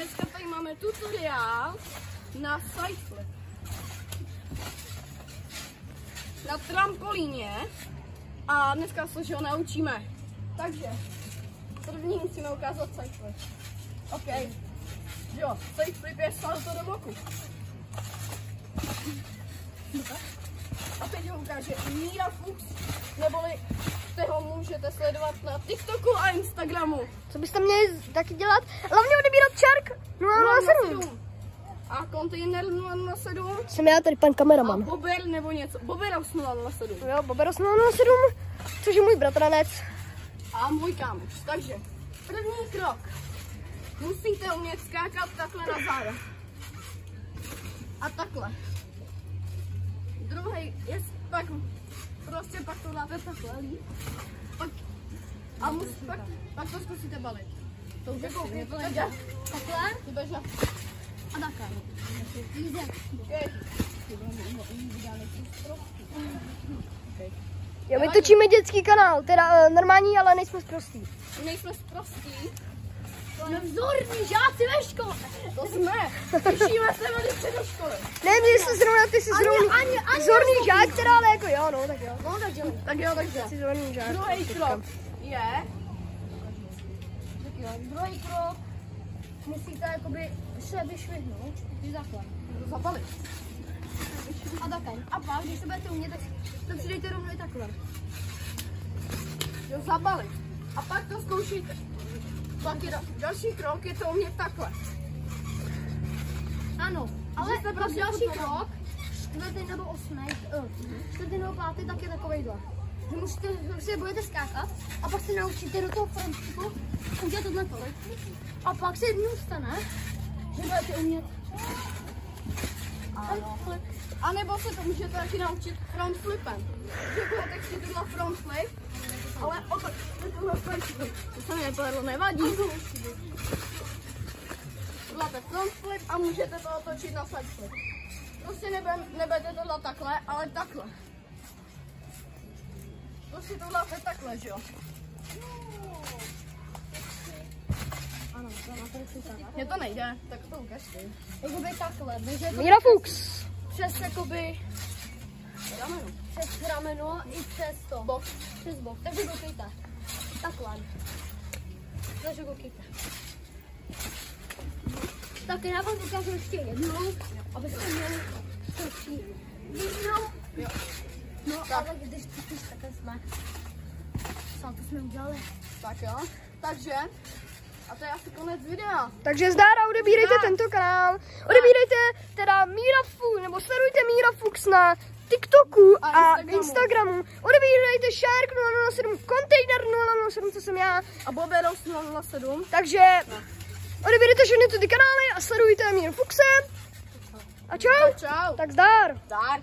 Dneska tady máme tutoriál na sideflip. Na trampolíně. A dneska se ho naučíme. Takže první musíme ukázat sideflip. OK. Jo, sideflip je salto do boku. A teď ho ukáže Míra Fuchs, neboli ho můžete sledovat na TikToku a Instagramu. Co byste měli taky dělat? Hlavně odebírat Shark 007. A kontejner 007. Jsem já tady pan kameraman. A Bober nebo něco. Boberos 007. Jo, Boberos 007, což je můj bratranec. A můj kámoš. Takže první krok. Musíte umět skákat takhle na záda. A takhle. Druhý je pak, prostě pak to dáte takhle líp. Pak, a pak to zkusíte balit. To už jako, to nejde. Takhle? To běža. A takhle. Okay. Jo, my točíme dětský kanál, teda normální, ale nejsme sprostý. Nejsme sprostí. No vzorní žáci ve škole. To jsme. Těšíme se na děti do školy. Ne, mě se zrovna, ty jsi zrovna vzorný žák, která ale jako jo, no tak jo. No tak jo, takže. Jsi vzorný žák. Druhý krok je. Druhý krok musíte jakoby se vyšvihnout. Když takhle. Zabalit. A takhle. A pak, když se budete umět, tak to přidejte rovnou i takhle. Jo, zabalit. A pak to zkoušíte. Pak je další krok je to umět takhle. Ano, ale prostě další krok, čtvrtý nebo osmý, čtvrtý nebo pátý, tak je takovejhle. Že musíte budete skákat a pak se naučíte do toho frontflipu udělat tohle tolik. A pak se jednou stane, že budete umět. Ano. A nebo se to můžete taky naučit frontflipem. Že budete chtít tuhle frontflip, ale opět tohle frontflip. To se mi nepovedlo, nevadí. Děláte frontflip a můžete to otočit na sideflip. Prostě nebudete tohle takhle, ale takhle. Prostě to dáte takhle, že jo? Ano, mně to nejde, tak to ukaž ty. Jakoby takhle, Míra Fuchs. Přes jakoby Rameno. přes rameno i přes to. Bok. Přes bok, takže koukejte. Takhle. Takže koukejte. Tak já vám ukážu ještě jednou, abyste měli troší význam. Jo. No tak. Ale když takhle jsme, salto jsme udělali. Tak jo, takže, a to je asi konec videa. Takže zdar a odebírejte tento kanál. Odebírejte teda Míra Fuchs, nebo sledujte Míra Fuchs na TikToku a Instagramu. Odebírejte Shark 007, Kontejner 007, co jsem já. A Boberos 007. Takže odebírejte všechny ty kanály a sledujte Míru Fuchse. A čau. Čau. Tak zdar. Zdar.